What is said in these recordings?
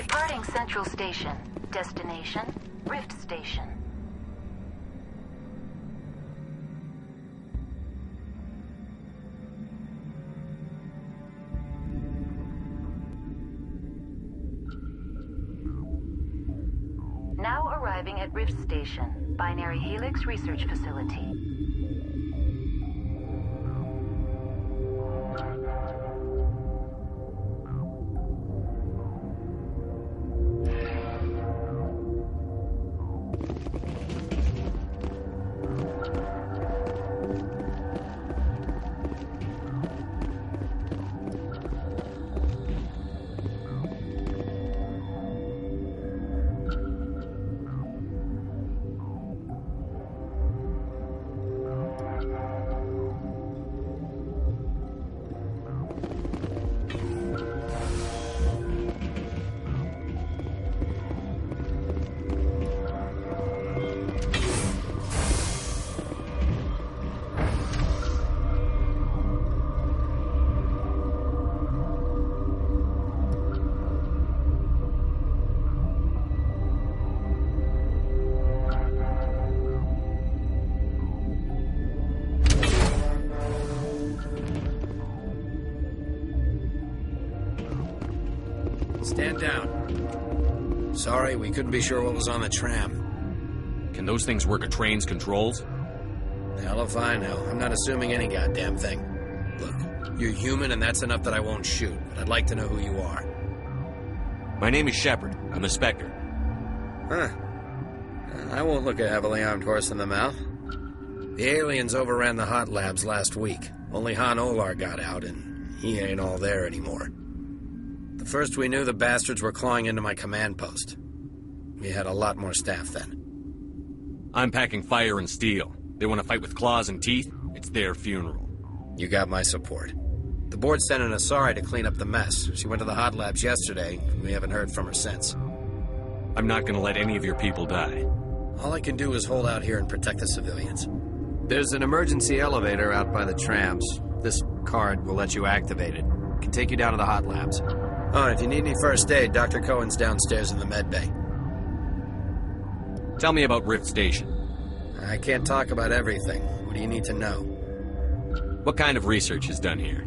Departing Central Station. Destination, Rift Station. Now arriving at Rift Station, Binary Helix Research Facility. Stand down. Sorry, we couldn't be sure what was on the tram. Can those things work a train's controls? Hell if I know. I'm not assuming any goddamn thing. Look, you're human and that's enough that I won't shoot, but I'd like to know who you are. My name is Shepard. I'm a Spectre. Huh. I won't look a heavily armed horse in the mouth. The aliens overran the hot labs last week. Only Han Olar got out, and he ain't all there anymore. The first we knew, the bastards were clawing into my command post. We had a lot more staff then. I'm packing fire and steel. They want to fight with claws and teeth? It's their funeral. You got my support. The board sent an Asari to clean up the mess. She went to the hot labs yesterday. We haven't heard from her since. I'm not going to let any of your people die. All I can do is hold out here and protect the civilians. There's an emergency elevator out by the trams. This card will let you activate it. It can take you down to the hot labs. Oh, and if you need any first aid, Dr. Cohen's downstairs in the med bay. Tell me about Rift Station. I can't talk about everything. What do you need to know? What kind of research is done here?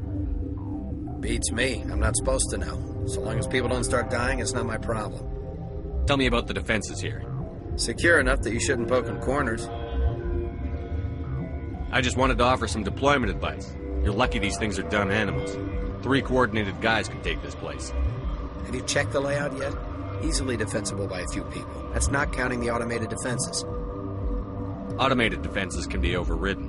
Beats me. I'm not supposed to know. So long as people don't start dying, it's not my problem. Tell me about the defenses here. Secure enough that you shouldn't poke in corners. I just wanted to offer some deployment advice. You're lucky these things are dumb animals. 3 coordinated guys could take this place. Have you checked the layout yet? Easily defensible by a few people. That's not counting the automated defenses. Automated defenses can be overridden.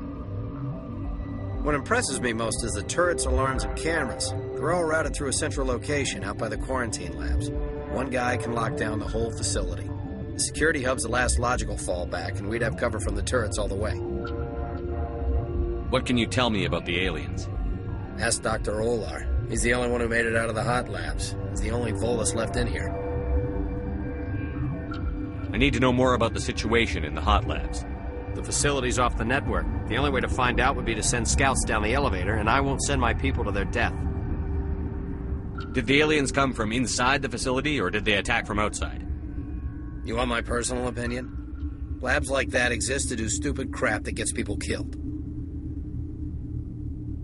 What impresses me most is the turrets, alarms, and cameras. They're all routed through a central location out by the quarantine labs. One guy can lock down the whole facility. The security hub's the last logical fallback, and we'd have cover from the turrets all the way. What can you tell me about the aliens? Ask Dr. Olar. He's the only one who made it out of the hot labs. He's the only Volus left in here. I need to know more about the situation in the hot labs. The facility's off the network. The only way to find out would be to send scouts down the elevator, and I won't send my people to their death. Did the aliens come from inside the facility, or did they attack from outside? You want my personal opinion? Labs like that exist to do stupid crap that gets people killed.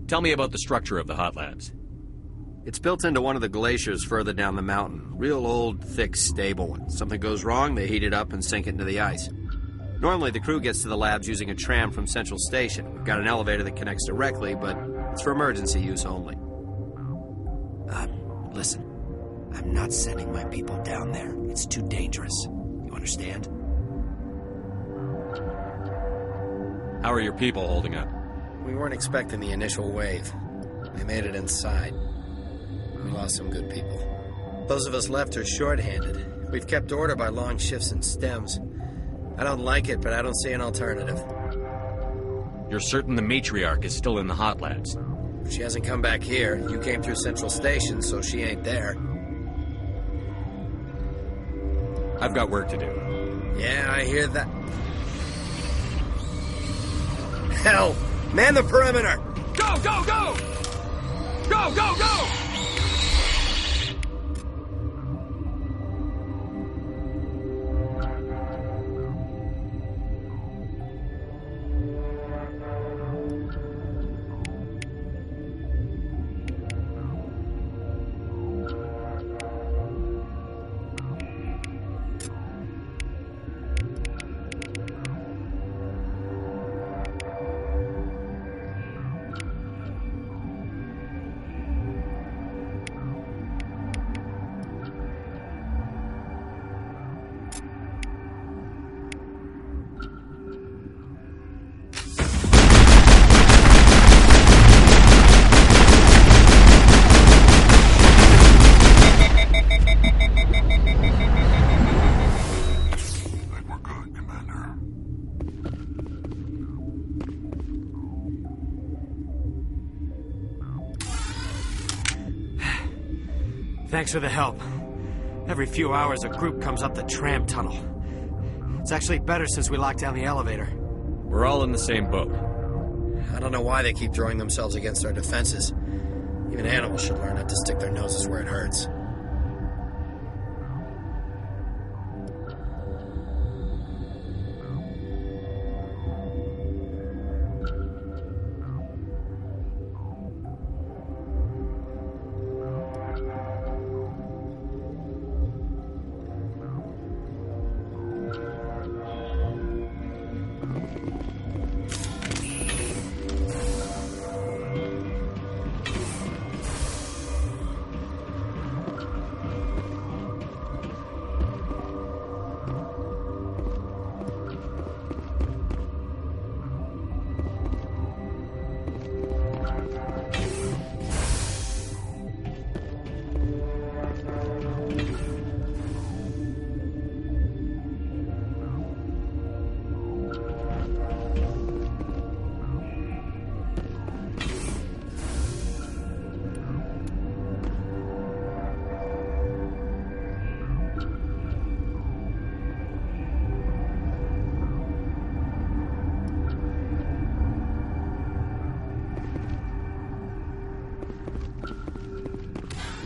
Tell me about the structure of the hot labs. It's built into one of the glaciers further down the mountain. Real old, thick, stable one. Something goes wrong, they heat it up and sink it into the ice. Normally, the crew gets to the labs using a tram from Central Station. We've got an elevator that connects directly, but it's for emergency use only. Listen. I'm not sending my people down there. It's too dangerous. You understand? How are your people holding up? We weren't expecting the initial wave. They made it inside. We lost some good people. Those of us left are short-handed. We've kept order by long shifts and stems. I don't like it, but I don't see an alternative. You're certain the matriarch is still in the hot labs? She hasn't come back here. You came through Central Station, so she ain't there. I've got work to do. Yeah, I hear that. Hell! Man the perimeter! Go, go, go! Go, go, go! Thanks for the help. Every few hours, a group comes up the tram tunnel. It's actually better since we locked down the elevator. We're all in the same boat. I don't know why they keep throwing themselves against our defenses. Even animals should learn not to stick their noses where it hurts.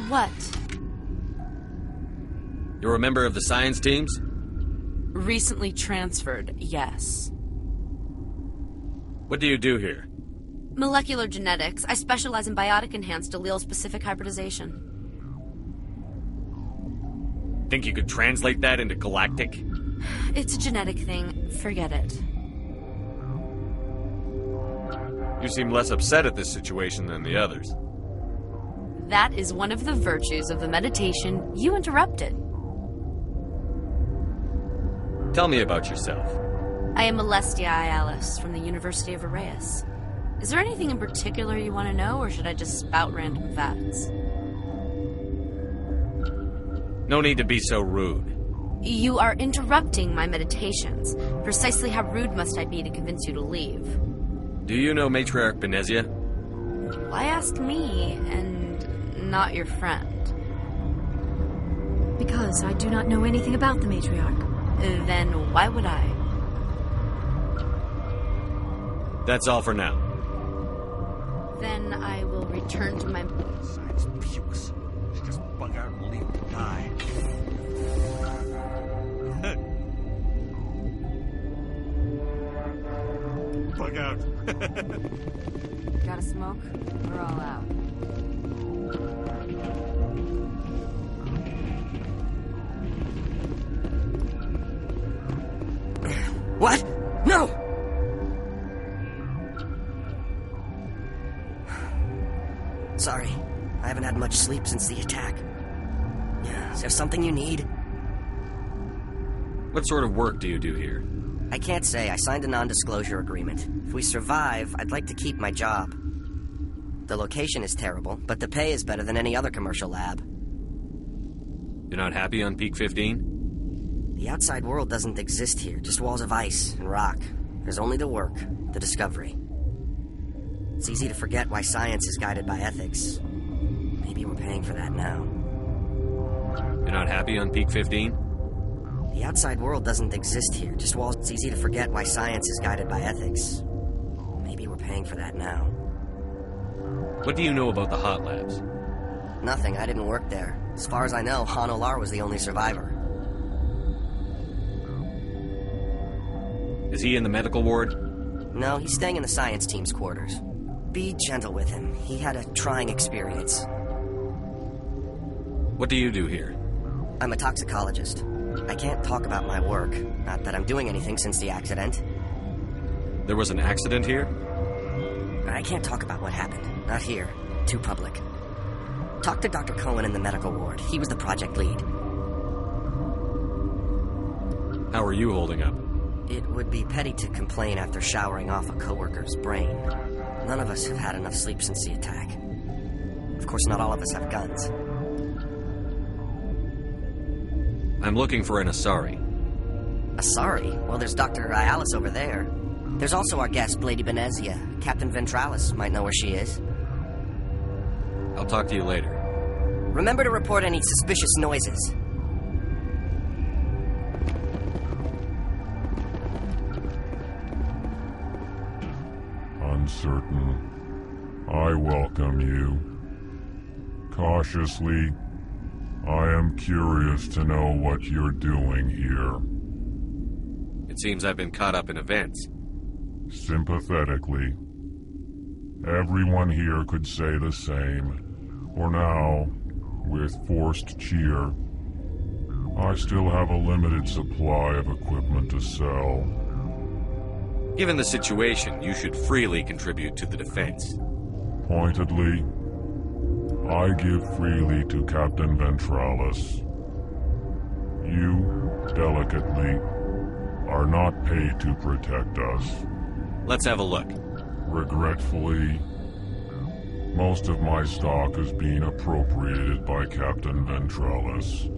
What? You're a member of the science teams? Recently transferred, yes. What do you do here? Molecular genetics. I specialize in biotic-enhanced allele-specific hybridization. Think you could translate that into galactic? It's a genetic thing. Forget it. You seem less upset at this situation than the others. That is one of the virtues of the meditation you interrupted. Tell me about yourself. I am Alestia Ayalis from the University of Arrayas. Is there anything in particular you want to know, or should I just spout random facts? No need to be so rude. You are interrupting my meditations. Precisely how rude must I be to convince you to leave? Do you know Matriarch Benezia? Why ask me, and not your friend? Because I do not know anything about the matriarch. Then why would I? That's all for now. Then I will return to my... Science pukes. She just bug out and leave to die. Bug out. Got a smoke? We're all out. What? No! Sorry, I haven't had much sleep since the attack. Is there something you need? What sort of work do you do here? I can't say. I signed a non-disclosure agreement. If we survive, I'd like to keep my job. The location is terrible, but the pay is better than any other commercial lab. You're not happy on Peak 15? The outside world doesn't exist here, just walls of ice and rock. There's only the work, the discovery. It's easy to forget why science is guided by ethics. Maybe we're paying for that now. You're not happy on Peak 15? The outside world doesn't exist here, just walls. It's easy to forget why science is guided by ethics. Maybe we're paying for that now. What do you know about the hot labs? Nothing, I didn't work there. As far as I know, Han Olar was the only survivor. Is he in the medical ward? No, he's staying in the science team's quarters. Be gentle with him. He had a trying experience. What do you do here? I'm a toxicologist. I can't talk about my work. Not that I'm doing anything since the accident. There was an accident here? I can't talk about what happened. Not here. Too public. Talk to Dr. Cohen in the medical ward. He was the project lead. How are you holding up? It would be petty to complain after showering off a coworker's brain. None of us have had enough sleep since the attack. Of course, not all of us have guns. I'm looking for an Asari. Asari? Well, there's Dr. Ayalis over there. There's also our guest, Lady Benezia. Captain Ventralis might know where she is. I'll talk to you later. Remember to report any suspicious noises. Uncertain. I welcome you. Cautiously, I am curious to know what you're doing here. It seems I've been caught up in events. Sympathetically. Everyone here could say the same. For now, with forced cheer, I still have a limited supply of equipment to sell. Given the situation, you should freely contribute to the defense. Pointedly, I give freely to Captain Ventralis. You, delicately, are not paid to protect us. Let's have a look. Regretfully, most of my stock is being appropriated by Captain Ventralis.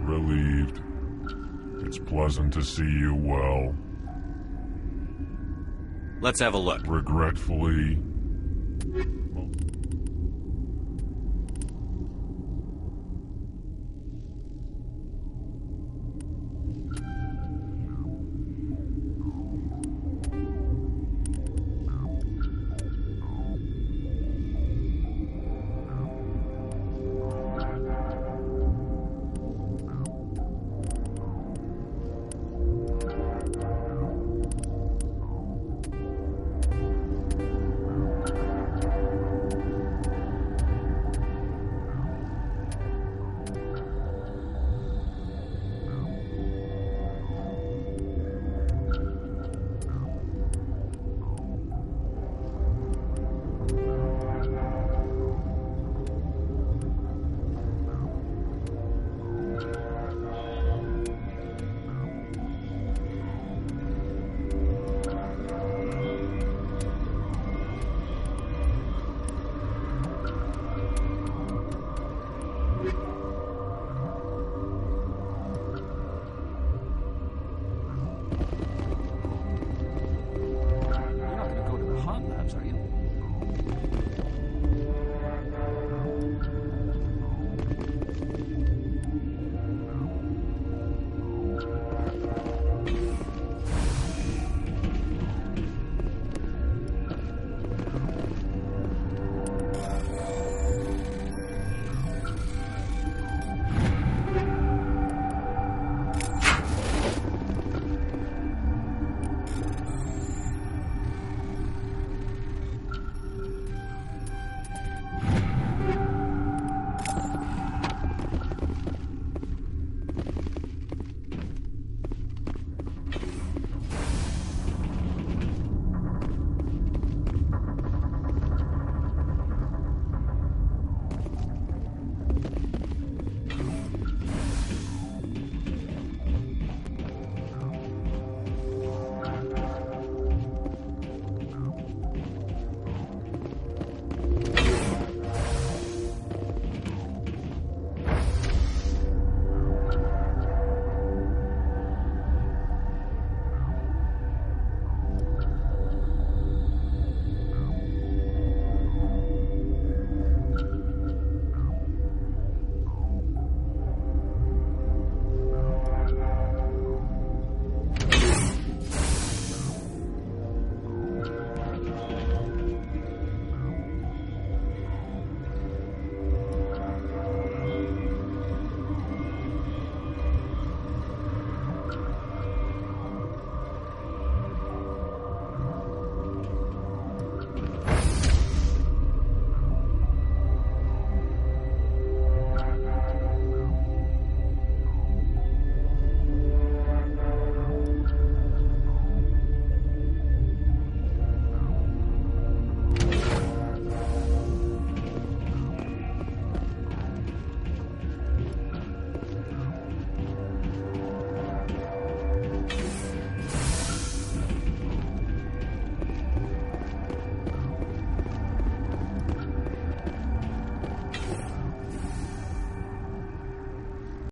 Relieved. It's pleasant to see you well. Let's have a look. Regretfully,